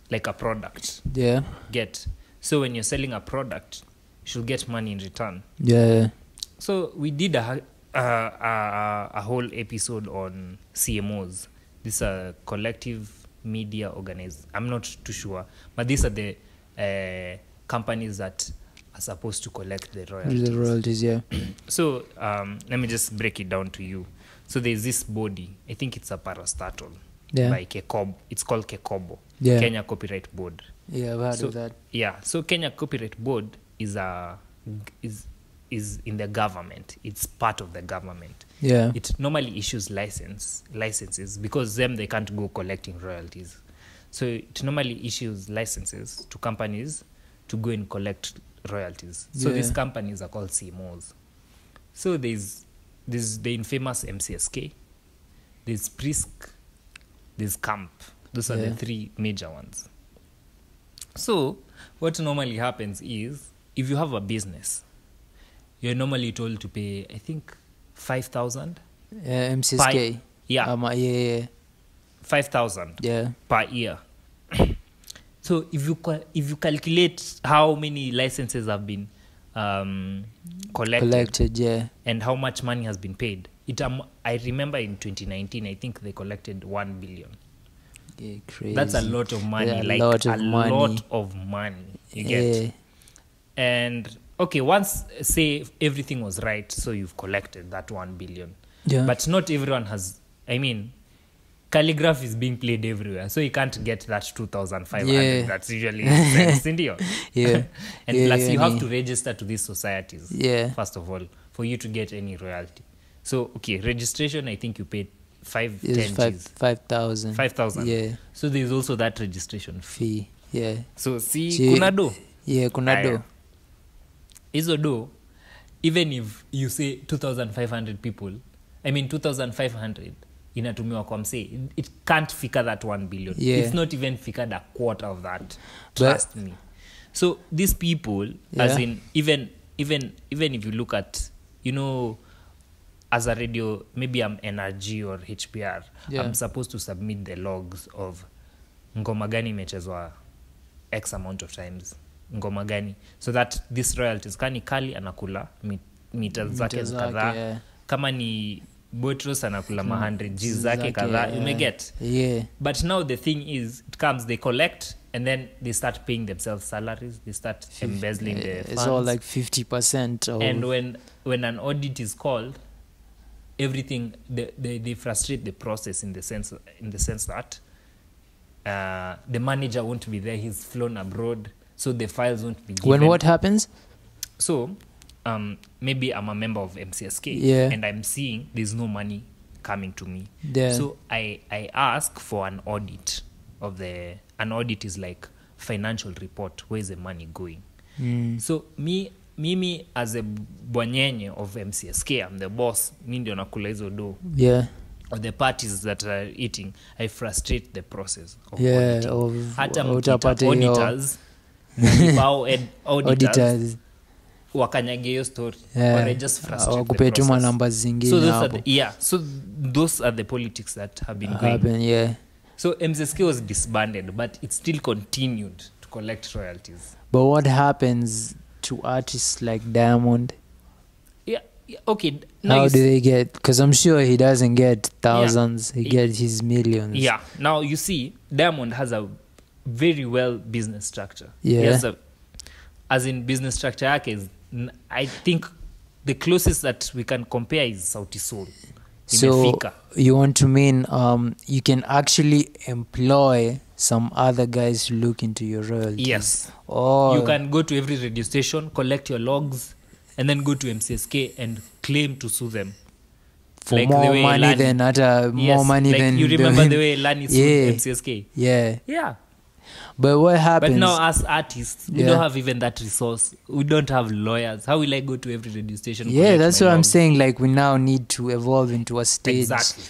A: like a product.
B: Yeah.
A: So when you're selling a product, you should get money in return.
B: Yeah.
A: So we did a whole episode on CMOs. These are collective media organized. I'm not too sure, but these are the companies that are supposed to collect the royalties.
B: The royalties, yeah.
A: So let me just break it down to you. So there's this body, I think it's a parastatal,
B: Yeah.
A: by Kekobo. It's called Kekobo,
B: Yeah.
A: Kenya Copyright Board.
B: Yeah, I've heard
A: So
B: of that.
A: yeah, so Kenya Copyright Board is in the government. It's part of the government.
B: Yeah.
A: It normally issues licenses because they can't go collecting royalties. So it normally issues licenses to companies to go and collect royalties. So
B: Yeah.
A: these companies are called CMOs. So there's the infamous MCSK, there's Prisk, there's Camp. Those are
B: Yeah.
A: the three major ones. So what normally happens is, if you have a business, you're normally told to pay, I think, 5,000
B: MCSK.
A: yeah.
B: Yeah.
A: 5,000
B: Yeah.
A: per year. So if you calculate how many licenses have been collected
B: Yeah.
A: and how much money has been paid, I remember in 2019, I think they collected 1 billion.
B: Yeah, crazy.
A: That's a lot of money.
B: Yeah,
A: like
B: lot
A: a
B: of money.
A: lot of money. You get.
B: Yeah.
A: And okay, once say everything was right, so you've collected that 1 billion.
B: Yeah.
A: But not everyone has. I mean, calligraph is being played everywhere, so you can't get that 2,500.
B: Yeah.
A: That's usually cents, India.
B: Yeah.
A: And
B: Yeah,
A: plus,
B: yeah,
A: you have
B: yeah.
A: to register to these societies.
B: Yeah.
A: First of all, for you to get any royalty. So okay, registration. I think you paid 10
B: It's
A: Gs.
B: 5,000.
A: 5,000.
B: Yeah.
A: So there's also that registration fee.
B: Fee. Yeah.
A: So see,
B: See,
A: kuna do.
B: Yeah, kuna do.
A: Hizo do, even if you say 2,500 people, I mean 2,500 inatumiwa kwa msee, it can't figure that 1 billion.
B: Yeah.
A: It's not even figured a quarter of that.
B: But-
A: Trust me. So these people, as
B: Yeah.
A: in even if you look at, as a radio, maybe I'm NRG or HPR,
B: Yeah.
A: I'm supposed to submit the logs of ngoma gani imechezwa X amount of times, ngoma gani, so that this royalties, kani kali anakula mita zake kadhaa,
B: yeah.
A: kama ni Boutros anakula 100 G zake kadhaa, you may get.
B: Yeah.
A: But now the thing is, it comes, they collect, and then they start paying themselves salaries, they start embezzling the funds.
B: It's all like 50% of...
A: And when an audit is called, everything, they frustrate the process in the sense that the manager won't be there, he's flown abroad, so the files won't be given.
B: When what happens?
A: So maybe I'm a member of MCSK,
B: Yeah.
A: and I'm seeing there's no money coming to me.
B: Yeah.
A: So I ask for an audit an audit is like financial report, where's the money going? So mimi as a bwanyenye of MCSK, I'm the boss, mi ndio nakula hizo do.
B: Yeah.
A: Or the parties that are eating, I frustrate the process of
B: Yeah,
A: auditing.
B: of
A: Hata
B: utapata
A: mkita
B: hiyo-
A: auditors, auditors
B: Auditors.
A: wakanyage hiyo story,
B: Yeah.
A: or I just frustrate the
B: Wakupe tu
A: process.
B: manamba zingine
A: So
B: hapo.
A: those are the politics that have been going.
B: Happen, yeah.
A: So MCSK was disbanded, but it still continued to collect royalties.
B: But what happens to artists like Diamond?
A: Yeah, Okay, now
B: How
A: you
B: do they get? Because I'm sure he doesn't get thousands. He gets his millions.
A: Yeah. Now you see, Diamond has a very well business structure.
B: Yeah.
A: He has as in business structure yake is, I think the closest that we can compare is Sauti Sol.
B: So
A: Imefika.
B: you want to mean you can actually employ some other guys to look into your royalties?
A: Yes.
B: Oh,
A: You can go to every radio station, collect your logs, and then go to MCSK and claim to sue them.
B: for
A: like the
B: more
A: way
B: money
A: Lani-
B: than more
A: Yes,
B: money
A: like
B: than
A: you remember the way Lani sued
B: Yeah.
A: MCSK.
B: Yeah,
A: Yeah.
B: but what happens?
A: But now as artists, we
B: Yeah.
A: don't have even that resource. We don't have lawyers. How will I go to every radio station?
B: Yeah,
A: collect
B: that's
A: my
B: what I'm
A: logs?
B: saying. Like we now need to evolve into a stage.
A: Exactly.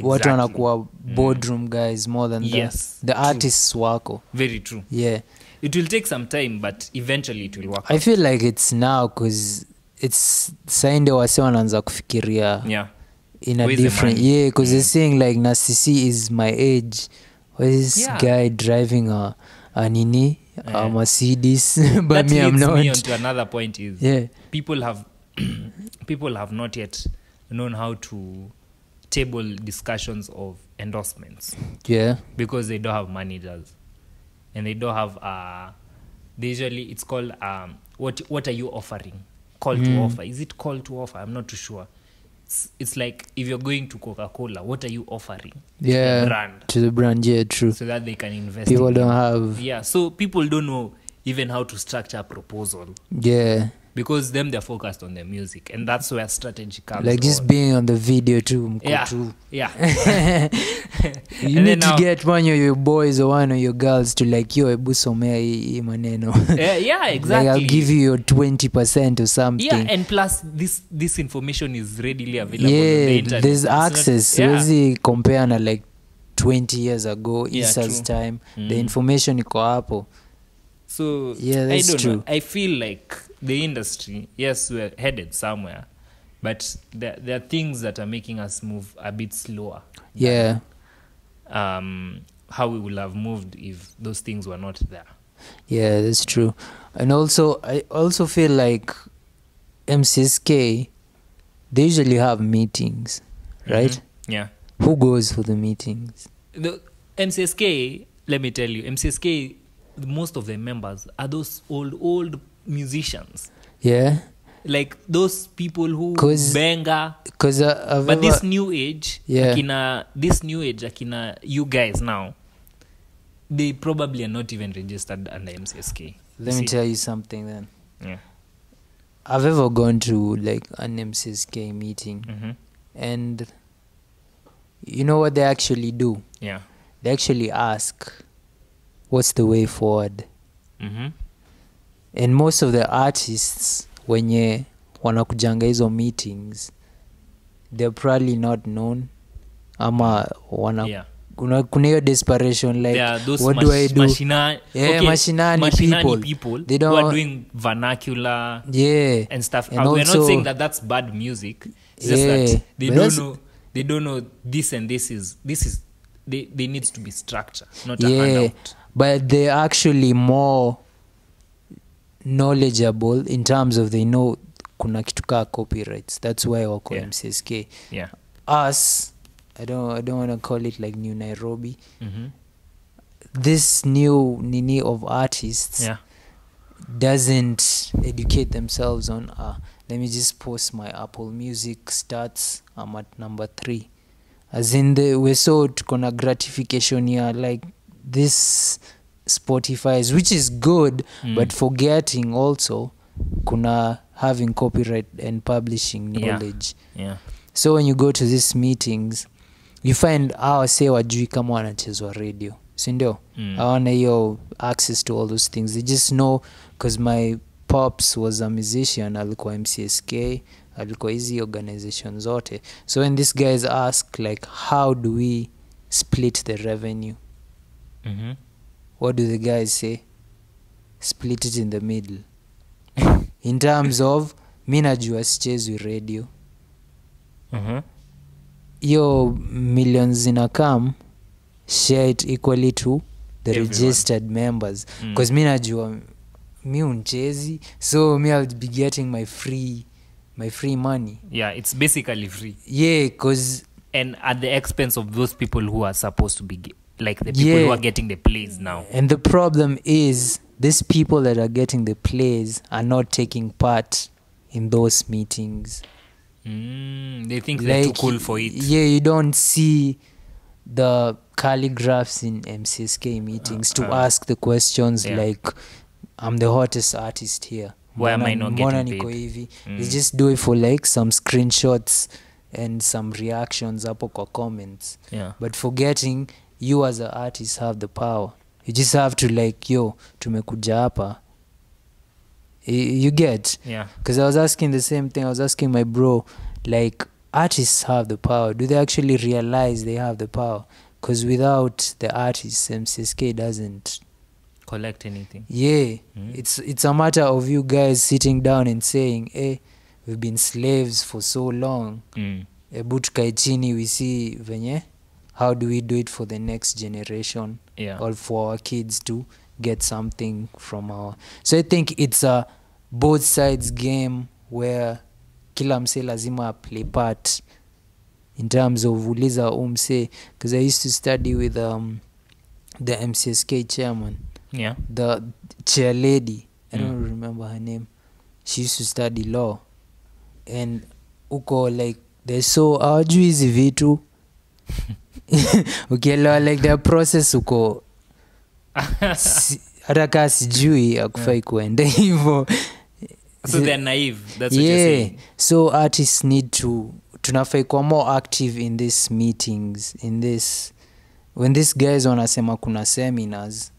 B: Watu wanakuwa
A: Mm.
B: boardroom guys more than
A: Yes,
B: the
A: true.
B: artists wako.
A: Very true.
B: Yeah,
A: It will take some time, but eventually it will work.
B: I feel like it's now because it's sainde wase wanaanza kufikiria
A: Yeah.
B: in a
A: Where's the
B: different
A: money?
B: yeah, because they're saying like Nasisi is my age. Why is this
A: Yeah.
B: guy driving a nini a
A: Yeah.
B: Mercedes but
A: That
B: me I'm
A: leads
B: not.
A: me on to another point is
B: Yeah,
A: people have not yet known how to table discussions of endorsements
B: yeah,
A: because they don't have managers and they don't have they usually it's called what are you offering, call to offer. Is it call to offer? I'm not too sure. It's like if you're going to Coca-Cola, what are you offering
B: yeah.
A: to the brand
B: To the brand, yeah, true.
A: so that they can invest
B: People
A: in
B: don't
A: you?
B: have
A: Yeah, so people don't know even how to structure a proposal
B: yeah.
A: because them they're focused on their music, and that's where strategy comes.
B: Like just
A: on.
B: being on the video too. Mko
A: Yeah,
B: too.
A: yeah.
B: You
A: And
B: need
A: then
B: to
A: now-
B: get one of your boys or one of your girls to like yo ebu somea hii maneno.
A: Yeah, exactly.
B: Like I'll give you your 20% or something.
A: Yeah, and plus this information is readily available on the
B: Yeah,
A: internet.
B: there's
A: It's not-
B: access.
A: yeah.
B: Huwezi compare na like 20 years ago,
A: Yeah,
B: Isa's
A: true.
B: time. The information iko hapo.
A: So
B: Yeah, that's
A: I don't
B: true.
A: know. I feel like the industry, yes, we're headed somewhere, but there are things that are making us move a bit slower.
B: Yeah.
A: How we would have moved if those things were not there.
B: Yeah, that's true. And also, I also feel like MCSK, they usually have meetings, right?
A: Mhm. Yeah.
B: Who goes for the meetings?
A: The MCSK, let me tell you, MCSK, most of the members are those old musicians.
B: Yeah,
A: Like those people who
B: 'Cause-
A: benga.
B: because
A: But this new age,
B: Yeah.
A: akina you guys now, they probably are not even registered under MCSK.
B: let me tell you something then.
A: Yeah.
B: I've ever gone to like an MCSK meeting,
A: Mm-hmm.
B: and you know what they actually do?
A: Yeah.
B: They actually ask, what's the way forward?
A: Mm-hmm.
B: And most of the artists wenye wanakujanga hizo meetings, they're probably not known ama
A: Yeah.
B: kuna hiyo desperation like
A: There are those
B: what do I do? Yeah, mashinani
A: people
B: They
A: who
B: don't-
A: are doing vernacular
B: Yeah,
A: and stuff.
B: And
A: We're not
B: also-
A: saying that that's bad music. It's just
B: Yeah,
A: that they
B: but
A: don't
B: that's-
A: know. They don't know this and this is. They needs to be structure, not a
B: yeah,
A: handout.
B: but they're actually more knowledgeable in terms of they know kuna kitu kaa copyrights. That's why wako
A: Yeah.
B: MCSK.
A: Yeah.
B: Us, I don't want to call it like New Nairobi.
A: Mm-hmm.
B: This new nini of artists
A: Yeah.
B: doesn't educate themselves on let me just post my Apple Music stats. I'm at number 3. As in we're so tuko na gratification ya like this Spotify's, which is good, but forgetting also kuna having copyright and publishing
A: Yeah.
B: knowledge.
A: Yeah.
B: So when you go to these meetings, you find say wajui kama wanachezwa radio, sindio? Hawana hiyo access to all those things. They just know because my pops was a musician, alikuwa MCSK, alikuwa hizi organization zote. So when these guys ask like how do we split the revenue,
A: Mm-hmm.
B: what do the guys say? Split it in the middle. In terms of mi najua sichezwi radio,
A: Mm-hmm.
B: hiyo millions zinakam, share it equally to the
A: Everyone.
B: registered members, because mi najua mi unchezi, so mi I'll be getting my free my free money.
A: Yeah, it's basically free.
B: Yeah, because
A: And at the expense of those people who are supposed to be like the people who are getting the plays now.
B: And the problem is these people that are getting the plays are not taking part in those meetings.
A: They think they're too cool for it.
B: Yeah, you don't see the calligraphs in MCSK meetings to ask the questions like, I'm the hottest artist here.
A: Why am I not getting paid?
B: They just do it for like some screenshots and some reactions hapo kwa comments.
A: Yeah.
B: But forgetting you as an artist have the power. You just have to like, yo, tumekuja hapa. You get?
A: Yeah.
B: Because I was asking the same thing. I was asking my bro, like, artists have the power. Do they actually realize they have the power? Because without the artists, MCSK doesn't
A: collect anything.
B: Yeah. It's a matter of you guys sitting down and saying, hey, we've been slaves for so long. Ebu tukae chini, we see venye, how do we do it for the next generation? Or for our kids to get something from our... So I think it's a both sides game where kila mse lazima play part in terms of uliza umse. Because I used to study with the MCSK chairman.
A: Yeah.
B: The chair lady. I don't remember her name. She used to study law. And uko like, they're so hawajui hizi vitu. Ukielewa like the process uko hata kaa sijui akufai kuenda hivyo.
A: So they're naive. That's what you're saying.
B: So artists need to tunafai kuwa more active in these meetings, in this when these guys wanasema kuna seminars,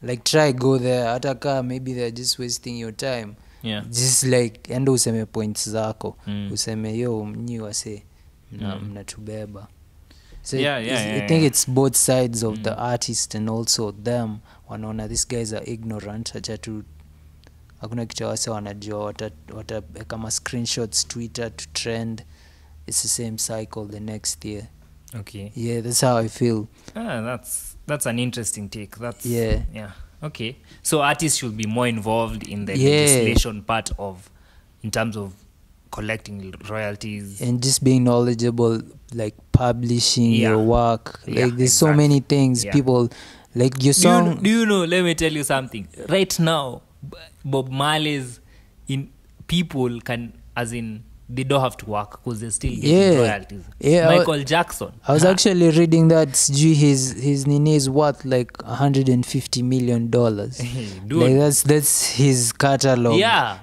B: like try go there. Hata kaa maybe they're just wasting your time.
A: Yeah.
B: Just like endo useme points zako. Useme yo mnyi wase mnatubeba. So I think it's both sides of the artist and also them. Wanaona these guys are ignorant. Acha tu hakuna kitu wase wanajua, kama screenshots Twitter to trend. It's the same cycle the next year.
A: Okay.
B: Yeah, that's how I feel.
A: That's an interesting take.
B: Yeah.
A: Okay. So artists should be more involved in the legislation part of, in terms of collecting royalties
B: and just being knowledgeable, like publishing your work. Like there's so many things people like your song.
A: Do you know? Let me tell you something. Right now, Bob Marley's people can, as in, they don't have to work because they're still getting royalties. Michael Jackson.
B: I was actually reading that his Nene is worth like $150 million.
A: Dude.
B: Like that's his catalog.
A: Yeah.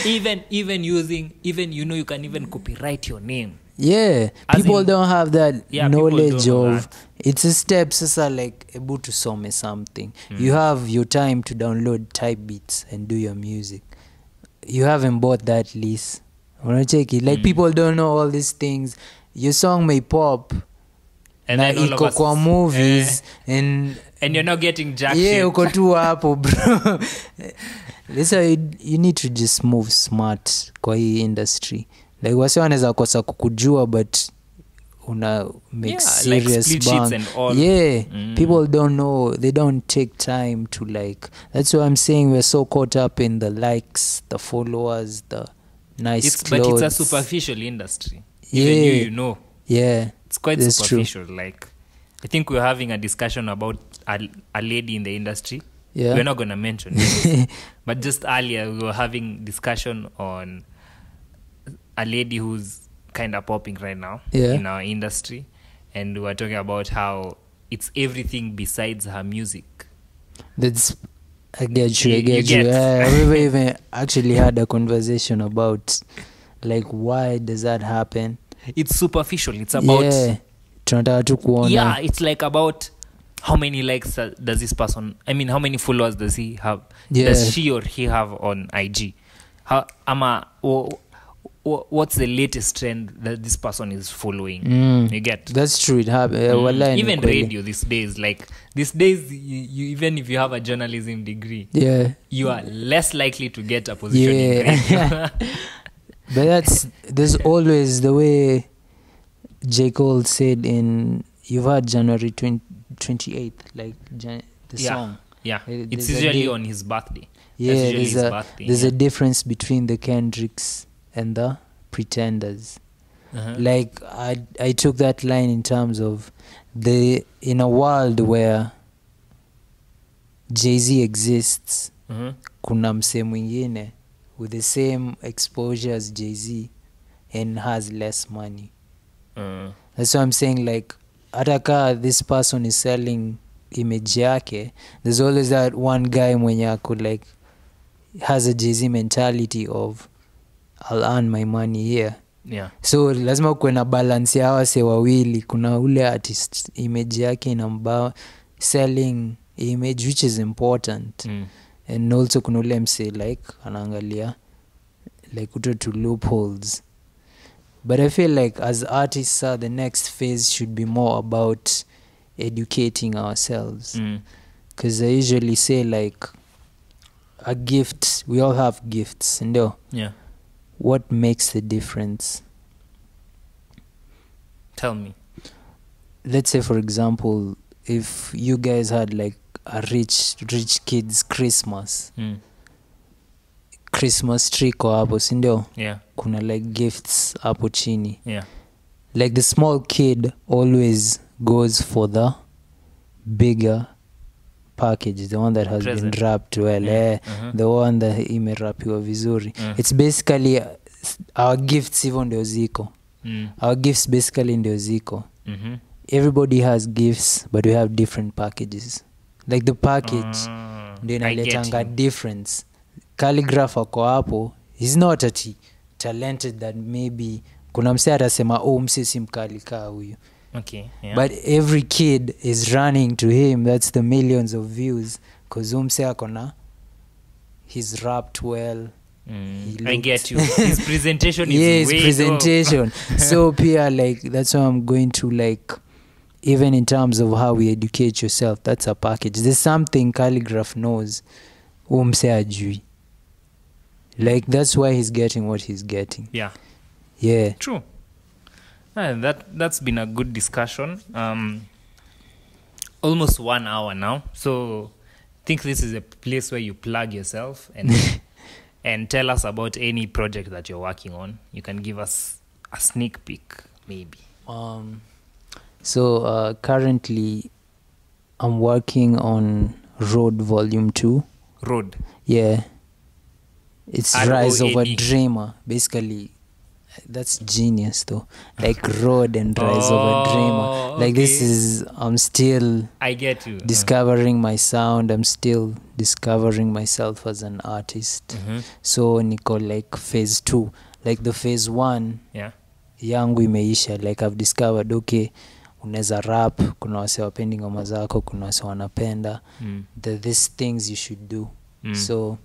A: even you can even copyright your name.
B: Yeah. People don't have that knowledge of it's a step. Sasa like able to some something. You have your time to download type beats and do your music. You haven't bought that lease. Wanna check it? Like people don't know all these things. Your song may pop
A: and then all of us
B: kwa movies and
A: you're not getting jack
B: shit.
A: Yeah,
B: uko tu hapo bro. Listen, you need to just move smart kwa hii industry. Like wasi wanaweza kosa kukujua but una make serious
A: like split sheets and all.
B: People don't know, they don't take time to like, that's why I'm saying we're so caught up in the likes, the followers, the nice clothes.
A: But it's a superficial industry. Even you know.
B: Yeah.
A: It's quite superficial. True. Like, I think we're having a discussion about a lady in the industry. Yeah. We're not going to mention it. But just earlier, we were having discussion on a lady who's kind of popping right now in our industry. And we were talking about how it's everything besides her music.
B: That's... I get you. We even actually had a conversation about like why does that happen.
A: It's superficial. It's about it's like about how many likes does this person, I mean how many followers does he have, does she or he have on IG, what's the latest trend that this person is following. You get?
B: That's true. It happens.
A: Even radio these days, like these days, you even if you have a journalism degree, you are less likely to get a position in radio.
B: But there's always the way J. Cole said you've had January 28th, like the song.
A: Yeah, it's usually on his birthday.
B: Yeah, there's a difference between the Kendricks and the pretenders.
A: Uh-huh.
B: Like I took that line in terms of in a world where Jay-Z exists, kuna msee mwingine with the same exposure as Jay-Z and has less money. That's what I'm saying. Like, ataka this person is selling image yake, there's always that one guy mwenye ako like has a Jay-Z mentality of I'll earn my money here.
A: Yeah.
B: So lazima kuwe na balance ya wase wawili. Kuna ule artist image yake inamba selling image which is important, and also kuna ule mse like anaangalia like to loopholes. But I feel like as artists, the next phase should be more about educating ourselves, because I usually say like a gift, we all have gifts, and
A: yeah,
B: what makes the difference?
A: Tell me.
B: Let's say, for example, if you guys had like a rich kids Christmas, Christmas tree ko hapo, si ndio?
A: Yeah.
B: Kuna like gifts hapo chini.
A: Yeah.
B: Like the small kid always goes for the bigger package, the one that has
A: present.
B: been wrapped well, the one that imerapiwa vizuri. It's basically our gifts hivyo ndio ziko. Our gifts basically ndio ziko. Everybody has gifts, but we have different packages. Like the package ndio inaletanga difference. Calligraph ako hapo, he's not ati talented that maybe kuna mse atasema mse si mkali kaa huyu.
A: Okay, yeah.
B: But every kid is running to him. That's the millions of views, because mse akona, he's rapped well.
A: I get you. His presentation is
B: yes,
A: way
B: presentation. So pia like that's why I'm going to like, even in terms of how we educate yourself, that's a package. There's something Calligraph knows mse ajui. Like that's why he's getting what he's getting. Yeah.
A: True. That's been a good discussion. Almost 1 hour now. So I think this is a place where you plug yourself and and tell us about any project that you're working on. You can give us a sneak peek, maybe.
B: So currently I'm working on Road Volume 2.
A: Road?
B: Yeah. It's
A: R-O-A-D.
B: Rise of a Dreamer. Basically, that's genius though. Like Road and Rise of a Dreamer. Like this is, I'm still
A: I get you.
B: discovering my sound. I'm still discovering myself as an artist. So niko like phase 2. Like the phase 1 yangu imeisha. Like I've discovered, okay, unaweza rap, kuna wase wapendi ngoma zako, kuna wase wanapenda. These things you should do. So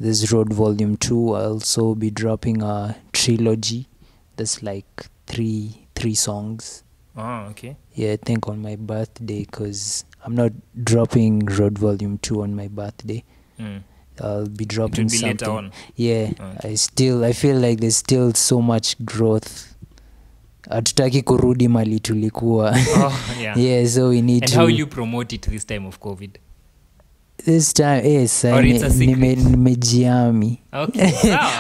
B: this Road Volume 2, I'll also be dropping a trilogy. That's like three songs.
A: Oh, okay.
B: Yeah, I think on my birthday, because I'm not dropping Road Volume 2 on my birthday. I'll be dropping
A: it will be
B: something.
A: later on.
B: Yeah,
A: okay.
B: I feel like there's still so much growth. Hatutaki kurudi mali tulikuwa. Yeah, so we need
A: and
B: to.
A: And how you promote it this time of COVID?
B: This time, yes, nimejiami.
A: Okay.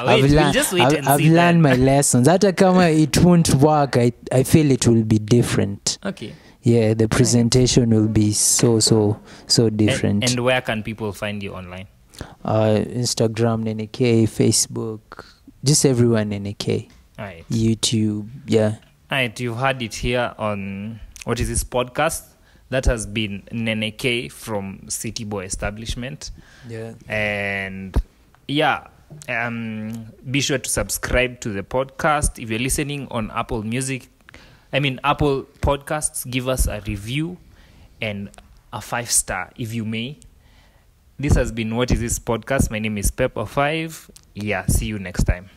A: We'll just wait and
B: I've
A: see
B: learned
A: that.
B: my lessons. Hata kama it won't work, I feel it will be different.
A: Okay.
B: Yeah, the presentation will be so different.
A: And where can people find you online?
B: Instagram, Nene K, Facebook, just everywhere Nene K.
A: Right.
B: YouTube, yeah.
A: Alright, you've heard it here on what is this podcast? That has been Nene K from City Boy Establishment.
B: Yeah.
A: And be sure to subscribe to the podcast. If you're listening on Apple Podcasts, give us a review and a 5-star if you may. This has been What Is This Podcast. My name is Pepper5. Yeah, see you next time.